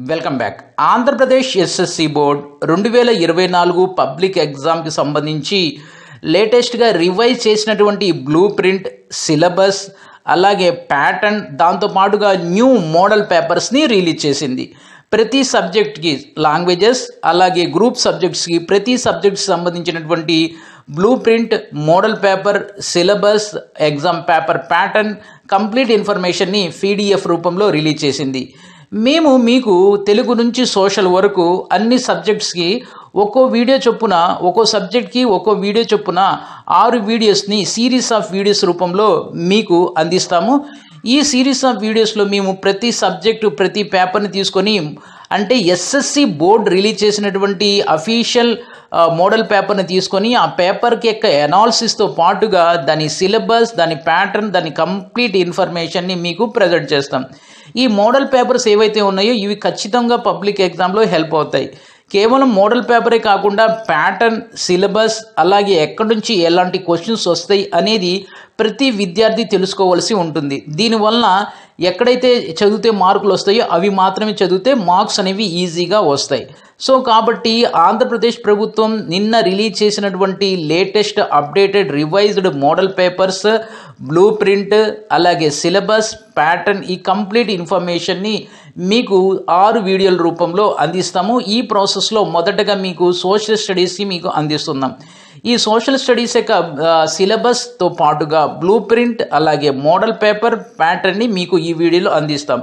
Welcome back. Andhra Pradesh SSC board 2024 public ఎగ్జామ్కి సంబంధించి లేటెస్ట్గా రివైజ్ చేసినటువంటి బ్లూ ప్రింట్, సిలబస్, అలాగే ప్యాటర్న్, దాంతోపాటుగా న్యూ మోడల్ పేపర్స్ని రిలీజ్ చేసింది. ప్రతి సబ్జెక్ట్కి లాంగ్వేజెస్, అలాగే గ్రూప్ సబ్జెక్ట్స్కి ప్రతి సబ్జెక్ట్కి సంబంధించినటువంటి blueprint, model paper, syllabus, exam paper pattern, complete ఇన్ఫర్మేషన్ని PDF రూపంలో రిలీజ్ చేసింది. మేము మీకు తెలుగు నుంచి సోషల్ వరకు అన్ని సబ్జెక్ట్స్కి ఒక్కో వీడియో చొప్పున, ఒక్కో సబ్జెక్ట్కి ఒక్కో వీడియో చొప్పున 6 వీడియోస్ని సిరీస్ ఆఫ్ వీడియోస్ రూపంలో మీకు అందిస్తాము. ఈ సిరీస్ ఆఫ్ వీడియోస్లో మేము ప్రతి సబ్జెక్టు, ప్రతి పేపర్ని తీసుకొని, అంటే ఎస్ఎస్సి బోర్డ్ రిలీజ్ చేసినటువంటి అఫీషియల్ మోడల్ పేపర్ని తీసుకొని ఆ పేపర్కి యొక్క అనాలిసిస్తో పాటుగా దాని సిలబస్, దాని ప్యాటర్న్, దాని కంప్లీట్ ఇన్ఫర్మేషన్ని మీకు ప్రజెంట్ చేస్తాం. ఈ మోడల్ పేపర్స్ ఏవైతే ఉన్నాయో ఇవి ఖచ్చితంగా పబ్లిక్ ఎగ్జామ్లో హెల్ప్ అవుతాయి. కేవలం మోడల్ పేపరే కాకుండా ప్యాటర్న్, సిలబస్, అలాగే ఎక్కడి నుంచి ఎలాంటి క్వశ్చన్స్ వస్తాయి అనేది ప్రతి విద్యార్థి తెలుసుకోవాల్సి ఉంటుంది. దీనివల్ల ఎక్కడైతే చదివితే మార్కులు వస్తాయో అవి మాత్రమే చదివితే మార్క్స్ అనేవి ఈజీగా వస్తాయి. సో కాబట్టి ఆంధ్రప్రదేశ్ ప్రభుత్వం నిన్న రిలీజ్ చేసినటువంటి latest updated revised model papers, blue print, అలాగే సిలబస్, ప్యాటర్న్, ఈ కంప్లీట్ ఇన్ఫర్మేషన్ని మీకు 6 వీడియోల రూపంలో అందిస్తాము. ఈ ప్రాసెస్లో మొదటగా మీకు సోషల్ స్టడీస్కి మీకు అందిస్తున్నాం. ఈ సోషల్ స్టడీస్ యొక్క సిలబస్తో పాటుగా బ్లూ ప్రింట్, అలాగే మోడల్ పేపర్, ప్యాటర్న్ని మీకు ఈ వీడియోలో అందిస్తాం.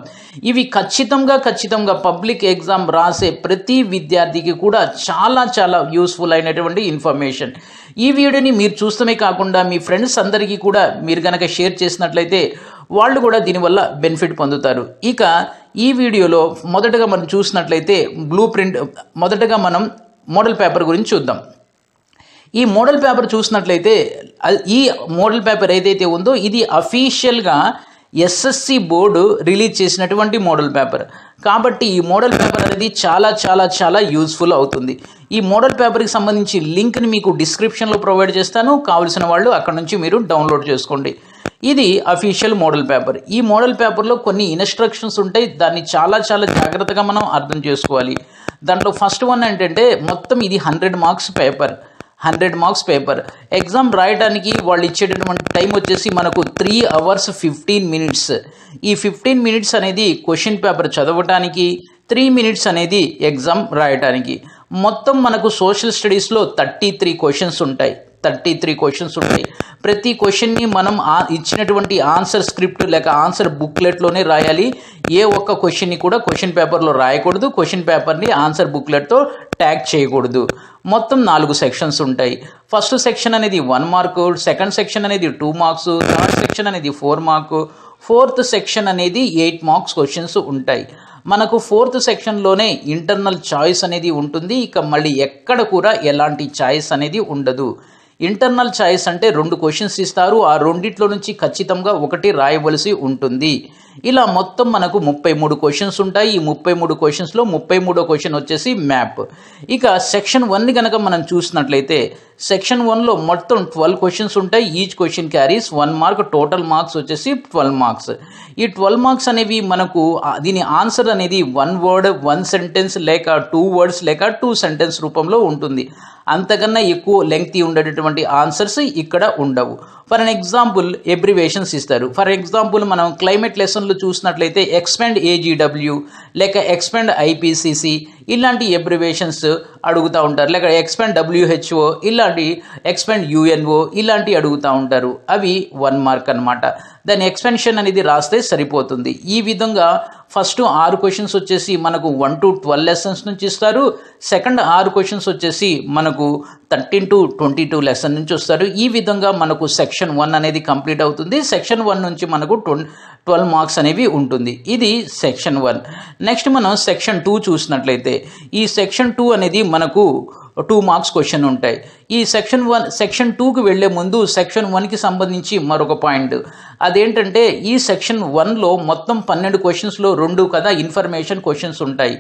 ఇవి ఖచ్చితంగా పబ్లిక్ ఎగ్జామ్ రాసే ప్రతి విద్యార్థికి కూడా చాలా యూస్ఫుల్ అయినటువంటి ఇన్ఫర్మేషన్. ఈ వీడియోని మీరు చూస్తమే కాకుండా మీ ఫ్రెండ్స్ అందరికీ కూడా మీరు కనుక షేర్ చేసినట్లయితే వాళ్ళు కూడా దీనివల్ల బెనిఫిట్ పొందుతారు. ఇక ఈ వీడియోలో మొదటగా మనం చూసినట్లయితే బ్లూ ప్రింట్, మొదటగా మనం మోడల్ పేపర్ గురించి చూద్దాం. ఈ మోడల్ పేపర్ చూసినట్లయితే ఈ మోడల్ పేపర్ ఏదైతే ఉందో ఇది అఫీషియల్గా ఎస్ఎస్సి బోర్డు రిలీజ్ చేసినటువంటి మోడల్ పేపర్. కాబట్టి ఈ మోడల్ పేపర్ అనేది చాలా యూజ్ఫుల్ అవుతుంది. ఈ మోడల్ పేపర్కి సంబంధించి లింక్ని మీకు డిస్క్రిప్షన్లో ప్రొవైడ్ చేస్తాను. కావాల్సిన వాళ్ళు అక్కడ నుంచి మీరు డౌన్లోడ్ చేసుకోండి. ఇది అఫీషియల్ మోడల్ పేపర్. ఈ మోడల్ పేపర్లో కొన్ని ఇన్స్ట్రక్షన్స్ ఉంటాయి. దాన్ని చాలా జాగ్రత్తగా మనం అర్థం చేసుకోవాలి. దాంట్లో ఫస్ట్ వన్ ఏంటంటే మొత్తం ఇది 100 marks paper. 100 marks paper exam రాయడానికి వాళ్ళు ఇచ్చేటటువంటి టైం వచ్చేసి మనకు 3 hours 15 minutes. ఈ 15 minutes అనేది క్వశ్చన్ పేపర్ చదవటానికి, 3 minutes అనేది ఎగ్జామ్ రాయటానికి. మొత్తం మనకు సోషల్ స్టడీస్లో 33 క్వశ్చన్స్ ఉంటాయి. ప్రతి క్వశ్చన్ని మనం ఇచ్చినటువంటి ఆన్సర్ స్క్రిప్ట్ లేక ఆన్సర్ బుక్లెట్లోనే రాయాలి. ఏ ఒక్క క్వశ్చన్ని కూడా క్వశ్చన్ పేపర్లో రాయకూడదు. క్వశ్చన్ పేపర్ని ఆన్సర్ బుక్లెట్తో ట్యాగ్ చేయకూడదు. మొత్తం 4 సెక్షన్స్ ఉంటాయి. ఫస్ట్ సెక్షన్ అనేది 1 మార్కు, సెకండ్ సెక్షన్ అనేది 2 మార్క్స్, థర్డ్ సెక్షన్ అనేది 4 మార్కు, ఫోర్త్ సెక్షన్ అనేది 8 మార్క్స్ క్వశ్చన్స్ ఉంటాయి. మనకు ఫోర్త్ సెక్షన్లోనే ఇంటర్నల్ చాయిస్ అనేది ఉంటుంది. ఇక మళ్ళీ ఎక్కడ కూడా ఎలాంటి చాయిస్ అనేది ఉండదు. ఇంటర్నల్ చాయిస్ అంటే 2 క్వశ్చన్స్ ఇస్తారు. ఆ రెండిట్లో నుంచి ఖచ్చితంగా ఒకటి రాయవలసి ఉంటుంది. ఇలా మొత్తం మనకు 33 క్వశ్చన్స్ ఉంటాయి. ఈ 33 క్వశ్చన్స్లో 33వ క్వశ్చన్ వచ్చేసి మ్యాప్. ఇక సెక్షన్ 1ని కనుక మనం చూసినట్లయితే సెక్షన్ 1లో మొత్తం 12 క్వశ్చన్స్ ఉంటాయి. Each question carries 1 mark. Total marks వచ్చేసి 12 మార్క్స్. ఈ 12 మార్క్స్ అనేవి మనకు దీని ఆన్సర్ అనేది 1 word, 1 sentence లేక 2 words లేక 2 sentence రూపంలో ఉంటుంది. అంతకన్నా ఎక్కువ లెంగ్తీ ఉండేటటువంటి ఆన్సర్స్ ఇక్కడ ఉండవు. ఫర్ అన్ ఎగ్జాంపుల్ ఎబ్రివేషన్స్ ఇస్తారు. ఫర్ ఎగ్జాంపుల్ మనం క్లైమేట్ లెసన్లో చూసినట్లయితే ఎక్స్పెండ్ AGW లేక ఎక్స్పెండ్ IPCC ఇలాంటి ఎబ్రివేషన్స్ అడుగుతూ ఉంటారు. లేక ఎక్స్పెండ్ WHO, ఇలాంటి ఎక్స్పెండ్ UNO ఇలాంటి అడుగుతూ ఉంటారు. అవి 1 మార్క్ అన్నమాట. దాని ఎక్స్పెన్షన్ అనేది రాస్తే సరిపోతుంది. ఈ విధంగా ఫస్ట్ 6 క్వశ్చన్స్ వచ్చేసి మనకు 1 to 12 లెసన్స్ నుంచి ఇస్తారు. సెకండ్ 6 క్వశ్చన్స్ వచ్చేసి మనకు 13 to 22 లెసన్ నుంచి వస్తారు. ఈ విధంగా మనకు సెక్షన్ 1 అనేది కంప్లీట్ అవుతుంది. సెక్షన్ 1 నుంచి మనకు 12 మార్క్స్ అనేవి ఉంటుంది. ఇది సెక్షన్ 1. నెక్స్ట్ మనం సెక్షన్ 2 చూసినట్లయితే ఈ సెక్షన్ 2 అనేది మనకు 2 మార్క్స్ క్వశ్చన్ ఉంటాయి. ఈ సెక్షన్ 2కి వెళ్లే ముందు సెక్షన్ 1కి సంబంధించి మరొక పాయింట్. అదేంటంటే ఈ సెక్షన్ 1లో మొత్తం 12 క్వశ్చన్స్లో 2 కదా ఇన్ఫర్మేషన్ క్వశ్చన్స్ ఉంటాయి.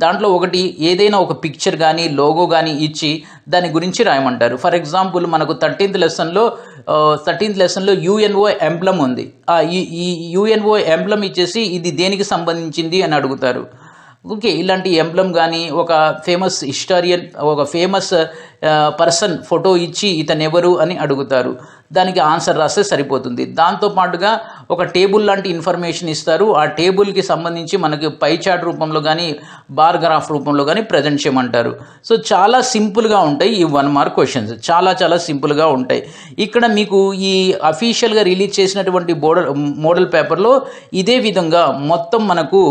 దాంట్లో ఒకటి ఏదైనా ఒక పిక్చర్ కానీ లోగో కానీ ఇచ్చి దాని గురించి రాయమంటారు. ఫర్ ఎగ్జాంపుల్ మనకు 13th లెసన్లో UNO ఎంబ్లమ్ ఉంది. ఈ UNO ఎంబ్లమ్ ఇచ్చేసి ఇది దేనికి సంబంధించింది అని అడుగుతారు. ఓకే, ఇలాంటి ఎంబ్లమ్ కానీ ఒక ఫేమస్ హిస్టారియన్, ఒక ఫేమస్ పర్సన్ ఫోటో ఇచ్చి ఇతను ఎవరు అని అడుగుతారు, దానికి ఆన్సర్ రాస్తే సరిపోతుంది. దాంతోపాటుగా ఒక టేబుల్ లాంటి ఇన్ఫర్మేషన్ ఇస్తారు, ఆ టేబుల్కి సంబంధించి మనకి పై చార్ట్ రూపంలో కానీ బార్ గ్రాఫ్ రూపంలో కానీ ప్రజెంట్ చేయమంటారు. సో చాలా సింపుల్గా ఉంటాయి ఈ 1 మార్క్ క్వశ్చన్స్, చాలా సింపుల్గా ఉంటాయి. ఇక్కడ మీకు ఈ అఫీషియల్గా రిలీజ్ చేసినటువంటి మోడల్ పేపర్లో ఇదే విధంగా మొత్తం మనకు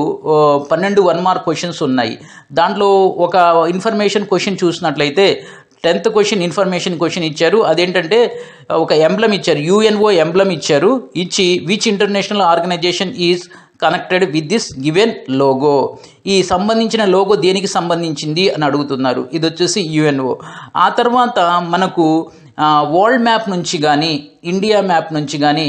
12 1 మార్క్ క్వశ్చన్స్ ఉన్నాయి. దాంట్లో ఒక ఇన్ఫర్మేషన్ క్వశ్చన్ చూసినట్లయితే 10th క్వశ్చన్ ఇన్ఫర్మేషన్ క్వశ్చన్ ఇచ్చారు. అదేంటంటే ఒక ఎంబ్లమ్ ఇచ్చారు, యుఎన్ఓ ఎంబ్లమ్ ఇచ్చారు, ఇచ్చి which international organisation is connected with this given logo, ఈ సంబంధించిన లోగో దేనికి సంబంధించింది అని అడుగుతున్నారు. ఇది వచ్చేసి యుఎన్ఓ. ఆ తర్వాత మనకు వరల్డ్ మ్యాప్ నుంచి కానీ ఇండియా మ్యాప్ నుంచి కానీ,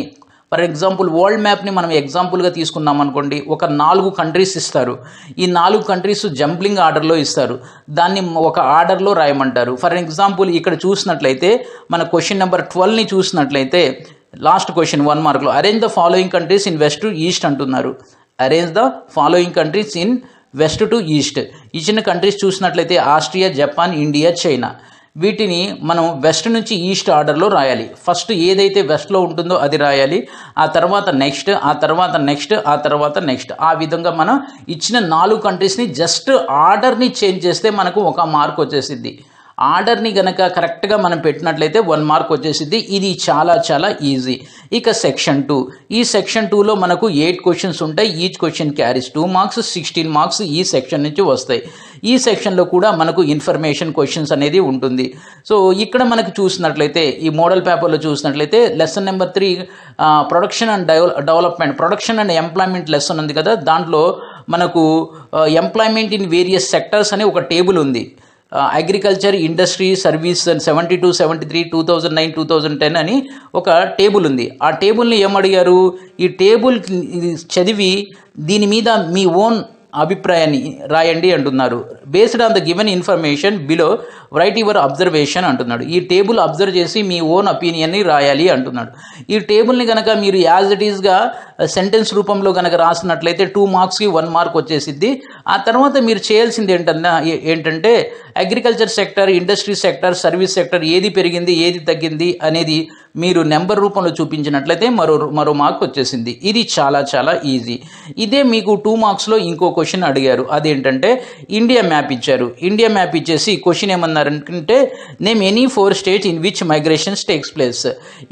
ఫర్ ఎగ్జాంపుల్ వరల్డ్ మ్యాప్ని మనం ఎగ్జాంపుల్గా తీసుకున్నాం అనుకోండి, ఒక 4 కంట్రీస్ ఇస్తారు. ఈ 4 కంట్రీస్ జంప్లింగ్ ఆర్డర్లో ఇస్తారు, దాన్ని ఒక ఆర్డర్లో రాయమంటారు. ఫర్ ఎగ్జాంపుల్ ఇక్కడ చూసినట్లయితే మన క్వశ్చన్ నెంబర్ 12ని చూసినట్లయితే లాస్ట్ క్వశ్చన్ 1 మార్క్లో arrange the following countries in west to east అంటున్నారు. Arrange the following countries in west to east. ఇచ్చిన కంట్రీస్ చూసినట్లయితే ఆస్ట్రియా, జపాన్, ఇండియా, చైనా. వీటిని మనం వెస్ట్ నుంచి ఈస్ట్ ఆర్డర్లో రాయాలి. ఫస్ట్ ఏదైతే వెస్ట్లో ఉంటుందో అది రాయాలి, ఆ తర్వాత నెక్స్ట్, ఆ తర్వాత నెక్స్ట్, ఆ తర్వాత నెక్స్ట్. ఆ విధంగా మనం ఇచ్చిన 4 కంట్రీస్ని జస్ట్ ఆర్డర్ని చేంజ్ చేస్తే మనకు 1 మార్క్ వచ్చేసిద్ది. ఆర్డర్ని గనక కరెక్ట్గా మనం పెట్టినట్లయితే 1 మార్క్ వచ్చేసిద్ది. ఇది చాలా ఈజీ. ఇక సెక్షన్ 2, ఈ సెక్షన్ 2లో మనకు 8 క్వశ్చన్స్ ఉంటాయి. Each question carries 2 marks, 16 marks ఈ సెక్షన్ నుంచి వస్తాయి. ఈ సెక్షన్లో కూడా మనకు ఇన్ఫర్మేషన్ క్వశ్చన్స్ అనేది ఉంటుంది. సో ఇక్కడ మనకు చూసినట్లయితే ఈ మోడల్ పేపర్లో చూసినట్లయితే lesson number 3 production and development, production and employment lesson ఉంది కదా, దాంట్లో మనకు ఎంప్లాయ్మెంట్ ఇన్ వేరియస్ సెక్టర్స్ అని ఒక టేబుల్ ఉంది. అగ్రికల్చర్, ఇండస్ట్రీ, సర్వీస్ 72, 73, 2009, 2010 అని ఒక టేబుల్ ఉంది. ఆ టేబుల్ని ఏమడిగారు, ఈ టేబుల్ చదివి దీని మీద మీ ఓన్ అభిప్రాయాన్ని రాయండి అంటున్నారు. Based on the given information below right your observation అంటున్నాడు. ఈ టేబుల్ అబ్జర్వ్ చేసి మీ ఓన్ ఒపీనియన్ని రాయాలి అంటున్నాడు. ఈ టేబుల్ని కనుక మీరు యాజ్ ఇట్ ఈస్గా సెంటెన్స్ రూపంలో కనుక రాసినట్లయితే 2 మార్క్స్కి 1 మార్క్ వచ్చేసిద్ది. ఆ తర్వాత మీరు చేయాల్సింది ఏంటంటే agriculture sector, industry sector, service sector ఏది పెరిగింది ఏది తగ్గింది అనేది మీరు నెంబర్ రూపంలో చూపించినట్లయితే మరో మార్క్ వచ్చేసింది. ఇది చాలా ఈజీ. ఇదే మీకు 2 మార్క్స్లో ఇంకో క్వశ్చన్ అడిగారు. అదేంటంటే ఇండియా మ్యాప్ ఇచ్చారు. ఇండియా మ్యాప్ ఇచ్చేసి క్వశ్చన్ ఏమన్నారంటే name any 4 states in which migrations takes place.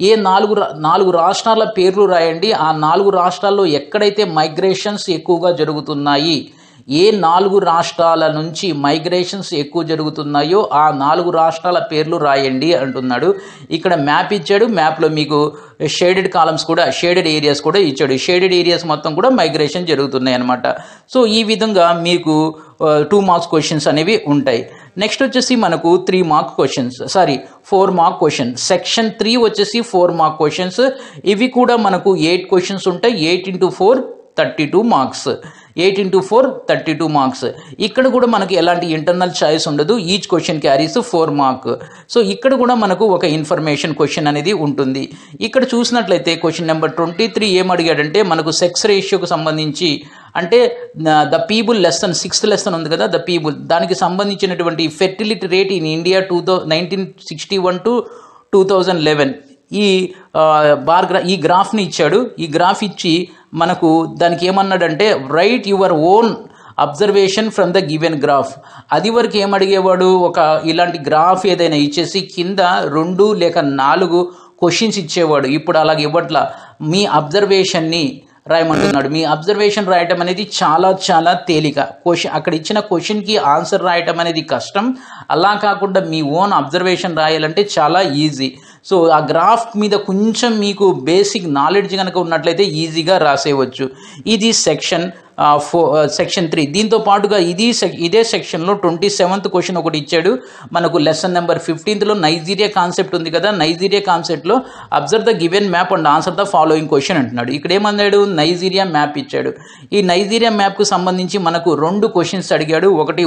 ఏ 4 రాష్ట్రాల పేర్లు రాయండి, ఆ 4 రాష్ట్రాల్లో ఎక్కడైతే మైగ్రేషన్స్ ఎక్కువగా జరుగుతున్నాయి, ఏ 4 రాష్ట్రాల నుంచి మైగ్రేషన్స్ ఎక్కువ జరుగుతున్నాయో ఆ 4 రాష్ట్రాల పేర్లు రాయండి అంటున్నాడు. ఇక్కడ మ్యాప్ ఇచ్చాడు, మ్యాప్లో మీకు షేడెడ్ కాలమ్స్ కూడా, షేడెడ్ ఏరియాస్ కూడా ఇచ్చాడు. షేడెడ్ ఏరియాస్ మొత్తం కూడా మైగ్రేషన్ జరుగుతున్నాయి అన్నమాట. సో ఈ విధంగా మీకు 2 మార్క్స్ క్వశ్చన్స్ అనేవి ఉంటాయి. నెక్స్ట్ వచ్చేసి మనకు 3 mark questions, 4 mark question. Section 3 వచ్చేసి 4 మార్క్ క్వశ్చన్స్. ఇవి కూడా మనకు 8 క్వశ్చన్స్ ఉంటాయి. 8 into 4 32 మార్క్స్. 8 into 4 32 marks. ఇక్కడ కూడా మనకి ఎలాంటి ఇంటర్నల్ చాయిస్ ఉండదు. Each question carries 4 mark. So ఇక్కడ కూడా మనకు ఒక ఇన్ఫర్మేషన్ క్వశ్చన్ అనేది ఉంటుంది. ఇక్కడ చూసినట్లయితే క్వశ్చన్ నెంబర్ 23 ఏమడిగాడంటే మనకు సెక్స్ రేషియోకి సంబంధించి, అంటే the people lesson 6th lesson ఉంది కదా, ద పీపుల్, దానికి సంబంధించినటువంటి fertility rate in India 1961 to 2011 ఈ గ్రాఫ్ని ఇచ్చాడు. ఈ గ్రాఫ్ ఇచ్చి మనకు దానికి ఏమన్నాడంటే right your own observation from the given graph. అది వరకు ఏమడిగేవాడు, ఒక ఇలాంటి గ్రాఫ్ ఏదైనా ఇచ్చేసి కింద 2 లేక 4 క్వశ్చన్స్ ఇచ్చేవాడు. ఇప్పుడు అలాగ ఇవ్వట్లా, మీ అబ్జర్వేషన్ని రాయమంటున్నాడు. మీ అబ్జర్వేషన్ రాయటం అనేది చాలా తేలిక. అక్కడ ఇచ్చిన క్వశ్చన్కి ఆన్సర్ రాయటం అనేది కష్టం. అలా కాకుండా మీ ఓన్ అబ్జర్వేషన్ రాయాలంటే చాలా ఈజీ. సో ఆ గ్రాఫ్ మీద కొంచెం మీకు బేసిక్ నాలెడ్జ్ కనుక ఉన్నట్లయితే ఈజీగా రాసేయవచ్చు. ఇది సెక్షన్ 3. దీంతో పాటుగా ఇదే సెక్షన్లో 27th క్వశ్చన్ ఒకటి ఇచ్చాడు మనకు. లెసన్ నెంబర్ 15లో నైజీరియా కాన్సెప్ట్ ఉంది కదా, నైజీరియా కాన్సెప్ట్లో observe the given map and answer the following question అంటున్నాడు. ఇక్కడ ఏమన్నాడు, నైజీరియా మ్యాప్ ఇచ్చాడు. ఈ నైజీరియా మ్యాప్కు సంబంధించి మనకు 2 క్వశ్చన్స్ అడిగాడు. ఒకటి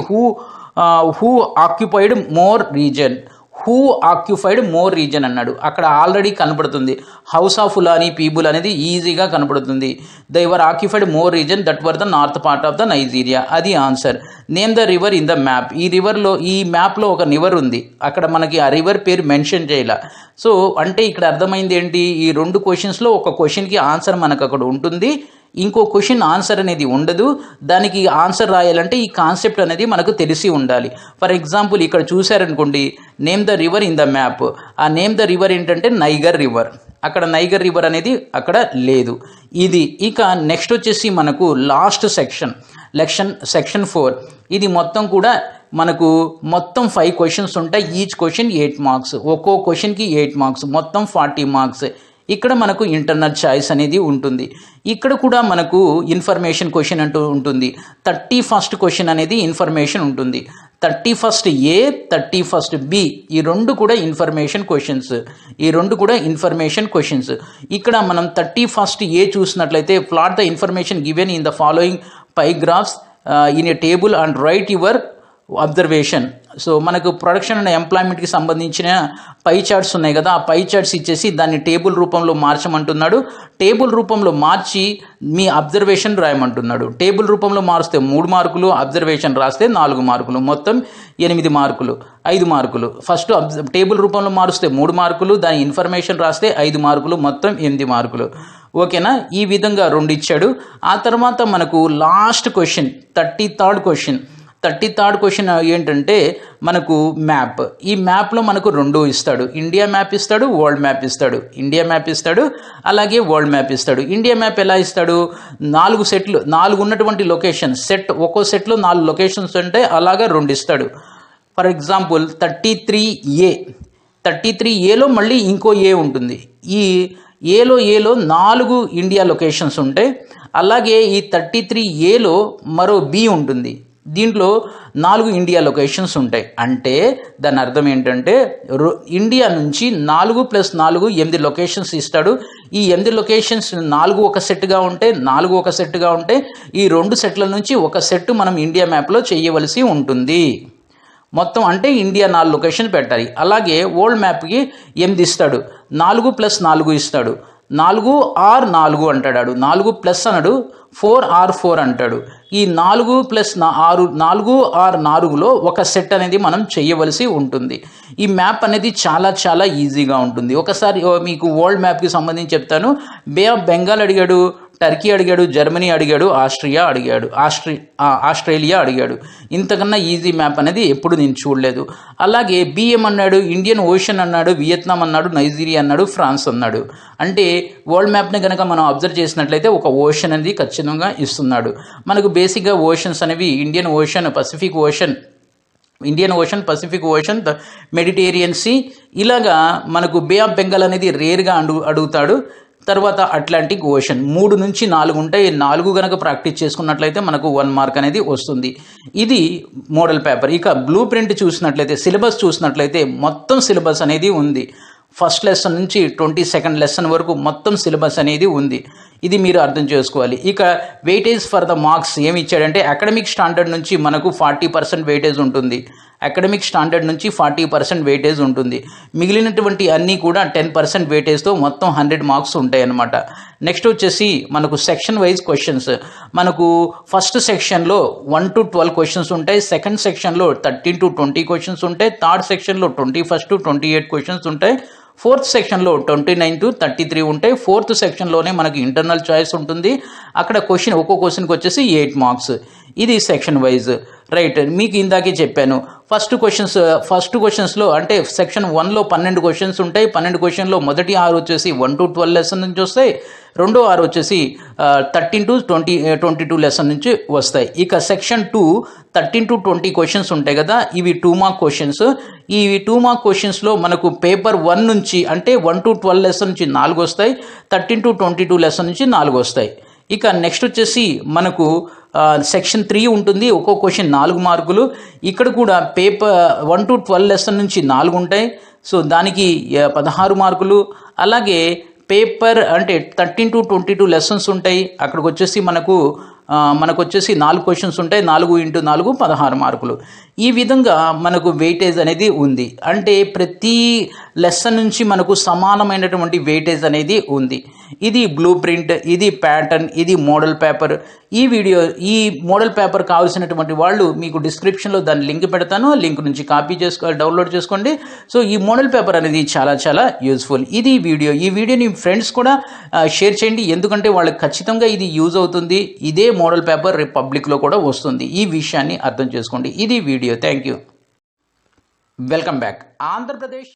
who occupied more reason, who occupied more reason అన్నాడు. అక్కడ ఆల్రెడీ కనపడుతుంది, హౌస్ ఆఫ్ ఫులానీ పీపుల్ అనేది ఈజీగా కనపడుతుంది. They were occupied more reason that were the north part of the Nigeria. అది answer. Name the river in the map. ఈ మ్యాప్లో ఒక రివర్ ఉంది, అక్కడ మనకి ఆ రివర్ పేరు మెన్షన్ చేయాల. సో అంటే ఇక్కడ అర్థమైంది ఏంటి, ఈ 2 క్వశ్చన్స్లో ఒక క్వశ్చన్కి ఆన్సర్ మనకు అక్కడ ఉంటుంది, ఇంకో క్వశ్చన్ ఆన్సర్ అనేది ఉండదు. దానికి ఆన్సర్ రాయాలంటే ఈ కాన్సెప్ట్ అనేది మనకు తెలిసి ఉండాలి. ఫర్ ఎగ్జాంపుల్ ఇక్కడ చూశారనుకోండి, name the river in the map. ఆ నేమ్ ద రివర్ ఏంటంటే నైగర్ రివర్. అక్కడ నైగర్ రివర్ అనేది అక్కడ లేదు. ఇది ఇక నెక్స్ట్ వచ్చేసి మనకు లాస్ట్ సెక్షన్ 4. ఇది మొత్తం కూడా మనకు మొత్తం 5 క్వశ్చన్స్ ఉంటాయి. Each question 8 marks. ఒక్కో క్వశ్చన్కి 8 మార్క్స్, మొత్తం 40 మార్క్స్. ఇక్కడ మనకు ఇంటర్నల్ చాయిస్ అనేది ఉంటుంది. ఇక్కడ కూడా మనకు ఇన్ఫర్మేషన్ క్వశ్చన్ అంటూ ఉంటుంది. 31st క్వశ్చన్ అనేది ఇన్ఫర్మేషన్ ఉంటుంది. 31st A, 31st B, ఈ 2 కూడా ఇన్ఫర్మేషన్ క్వశ్చన్స్. ఇక్కడ మనం 31st A చూసినట్లయితే, plot the information given in the following pie graphs in a table and write your observation. So మనకు ప్రొడక్షన్ అండ్ ఎంప్లాయ్మెంట్కి సంబంధించిన పై చార్ట్స్ ఉన్నాయి కదా, ఆ పై చార్ట్స్ ఇచ్చేసి దాన్ని టేబుల్ రూపంలో మార్చమంటున్నాడు. టేబుల్ రూపంలో మార్చి మీ అబ్జర్వేషన్ రాయమంటున్నాడు. టేబుల్ రూపంలో మారిస్తే 3 మార్కులు, అబ్జర్వేషన్ రాస్తే 4 మార్కులు, మొత్తం 8 మార్కులు, 5 మార్కులు. ఫస్ట్ టేబుల్ రూపంలో మారుస్తే 3 మార్కులు, దాని ఇన్ఫర్మేషన్ రాస్తే 5 మార్కులు, మొత్తం 8 మార్కులు. ఓకేనా, ఈ విధంగా 2 ఇచ్చాడు. ఆ తర్వాత మనకు లాస్ట్ క్వశ్చన్ 33rd క్వశ్చన్ ఏంటంటే మనకు మ్యాప్. ఈ మ్యాప్లో మనకు 2 ఇస్తాడు. ఇండియా మ్యాప్ ఇస్తాడు, వరల్డ్ మ్యాప్ ఇస్తాడు. అలాగే వరల్డ్ మ్యాప్ ఇస్తాడు. ఇండియా మ్యాప్ ఎలా ఇస్తాడు, 4 సెట్లు, 4 ఉన్నటువంటి లొకేషన్ సెట్, ఒక్కో సెట్లో 4 లొకేషన్స్ ఉంటాయి, అలాగా 2 ఇస్తాడు. ఫర్ ఎగ్జాంపుల్ 33Aలో మళ్ళీ ఇంకో ఏ ఉంటుంది. ఈ ఏలో 4 ఇండియా లొకేషన్స్ ఉంటాయి. అలాగే ఈ 33Aలో మరో బి ఉంటుంది, దీంట్లో 4 ఇండియా లొకేషన్స్ ఉంటాయి. అంటే దాని అర్థం ఏంటంటే ఇండియా నుంచి 4 + 4 8 లొకేషన్స్ ఇస్తాడు. ఈ 8 లొకేషన్స్ 4 ఒక సెట్గా ఉంటే, 4 ఒక సెట్గా ఉంటే, ఈ 2 సెట్ల నుంచి ఒక సెట్ మనం ఇండియా మ్యాప్లో చేయవలసి ఉంటుంది. మొత్తం అంటే ఇండియా 4 లొకేషన్ పెట్టాలి. అలాగే వరల్డ్ మ్యాప్కి 8 ఇస్తాడు, 4 + 4 ఇస్తాడు. 4R4 అంటాడు, 4+ అనడు, 4R4 అంటాడు. ఈ 4 + 6 4R4లో ఒక సెట్ అనేది మనం చేయవలసి ఉంటుంది. ఈ మ్యాప్ అనేది చాలా చాలా ఈజీగా ఉంటుంది. ఒకసారి మీకు వరల్డ్ మ్యాప్కి సంబంధించి చెప్తాను. బే ఆఫ్ బెంగాల్ అడిగాడు, టర్కీ అడిగాడు, జర్మనీ అడిగాడు, ఆస్ట్రేలియా అడిగాడు. ఇంతకన్నా ఈజీ మ్యాప్ అనేది ఎప్పుడు నేను చూడలేదు. అలాగే బిఎం అన్నాడు, ఇండియన్ ఓషన్ అన్నాడు, వియత్నాం అన్నాడు, నైజీరియా అన్నాడు, ఫ్రాన్స్ అన్నాడు. అంటే వరల్డ్ మ్యాప్ని కనుక మనం అబ్జర్వ్ చేసినట్లయితే ఒక ఓషన్ అనేది ఖచ్చితంగా ఇస్తున్నాడు. మనకు బేసిక్గా ఓషన్స్ అనేవి Indian Ocean, Pacific Ocean, the Mediterranean Sea, ఇలాగా మనకు బే ఆఫ్ బెంగాల్ అనేది రేర్గా అడుగుతాడు. తర్వాత అట్లాంటిక్ ఓషన్ 3 నుంచి 4 ఉంటాయి. 4 కనుక ప్రాక్టీస్ చేసుకున్నట్లయితే మనకు 1 మార్క్ అనేది వస్తుంది. ఇది మోడల్ పేపర్. ఇక బ్లూ ప్రింట్ చూసినట్లయితే, సిలబస్ చూసినట్లయితే మొత్తం సిలబస్ అనేది ఉంది. ఫస్ట్ లెసన్ నుంచి 22nd లెసన్ వరకు మొత్తం సిలబస్ అనేది ఉంది. ఇది మీరు అర్థం చేసుకోవాలి. ఇక వెయిటేజ్ ఫర్ ద మార్క్స్ ఏమి ఇచ్చాడంటే, అకాడమిక్ స్టాండర్డ్ నుంచి మనకు 40% వెయిటేజ్ ఉంటుంది. అకాడమిక్ స్టాండర్డ్ నుంచి 40% వెయిటేజ్ ఉంటుంది. మిగిలినటువంటి అన్నీ కూడా 10% వెయిటేజ్తో మొత్తం 100 మార్క్స్ ఉంటాయి అన్నమాట. నెక్స్ట్ వచ్చేసి మనకు సెక్షన్ వైజ్ క్వశ్చన్స్. మనకు ఫస్ట్ సెక్షన్లో 1 to 12 క్వశ్చన్స్ ఉంటాయి. సెకండ్ సెక్షన్లో 13 to 20 క్వశ్చన్స్ ఉంటాయి. థర్డ్ సెక్షన్లో 21 to 28 క్వశ్చన్స్ ఉంటాయి. ఫోర్త్ సెక్షన్లో 29 to 33 ఉంటాయి. ఫోర్త్ సెక్షన్లోనే మనకి ఇంటర్నల్ చాయిస్ ఉంటుంది. అక్కడ ఒక్కో క్వశ్చన్కి వచ్చేసి 8 మార్క్స్. ఇది సెక్షన్ వైజ్. రైట్, మీకు ఇందాకే చెప్పాను. ఫస్ట్ క్వశ్చన్స్లో అంటే సెక్షన్ 1లో 12 క్వశ్చన్స్ ఉంటాయి. 12 క్వశ్చన్లో మొదటి 6 వచ్చేసి 1 to 12 లెసన్ నుంచి వస్తాయి. రెండో 6 వచ్చేసి 13 to 22 లెసన్ నుంచి వస్తాయి. ఇక సెక్షన్ 2 13 to 20 క్వశ్చన్స్ ఉంటాయి కదా, ఇవి 2 మార్క్ క్వశ్చన్స్. ఈ 2 మార్క్ క్వశ్చన్స్లో మనకు పేపర్ 1 నుంచి అంటే 1 to 12 లెసన్ నుంచి 4 వస్తాయి. 13 to 22 లెసన్ నుంచి 4 వస్తాయి. ఇక నెక్స్ట్ వచ్చేసి మనకు సెక్షన్ 3 ఉంటుంది. ఒక్కో క్వశ్చన్ 4 మార్కులు. ఇక్కడ కూడా పేపర్ 1 to 12 లెసన్ నుంచి 4 ఉంటాయి. సో దానికి 16 మార్కులు. అలాగే పేపర్ అంటే 13 to 22 లెసన్స్ ఉంటాయి. అక్కడికి వచ్చేసి మనకు మనకు వచ్చేసి 4 క్వశ్చన్స్ ఉంటాయి. 4 ఇంటూ 4 16 మార్కులు. ఈ విధంగా మనకు వెయిటేజ్ అనేది ఉంది. అంటే ప్రతి లెసన్ నుంచి మనకు సమానమైనటువంటి వెయిటేజ్ అనేది ఉంది. ఇది బ్లూ ప్రింట్, ఇది ప్యాటర్న్, ఇది మోడల్ పేపర్. ఈ మోడల్ పేపర్ కావాల్సినటువంటి వాళ్ళు మీకు డిస్క్రిప్షన్లో దాని లింక్ పెడతాను. ఆ లింక్ నుంచి డౌన్లోడ్ చేసుకోండి. సో ఈ మోడల్ పేపర్ అనేది చాలా చాలా యూజ్ఫుల్. ఇది ఈ వీడియోని ఫ్రెండ్స్ కూడా షేర్ చేయండి. ఎందుకంటే వాళ్ళకి ఖచ్చితంగా ఇది యూజ్ అవుతుంది. ఇదే మోడల్ పేపర్ రేపు పబ్లిక్లో కూడా వస్తుంది. ఈ విషయాన్ని అర్థం చేసుకోండి. ఇది video. Thank you. Welcome back. Andhra Pradesh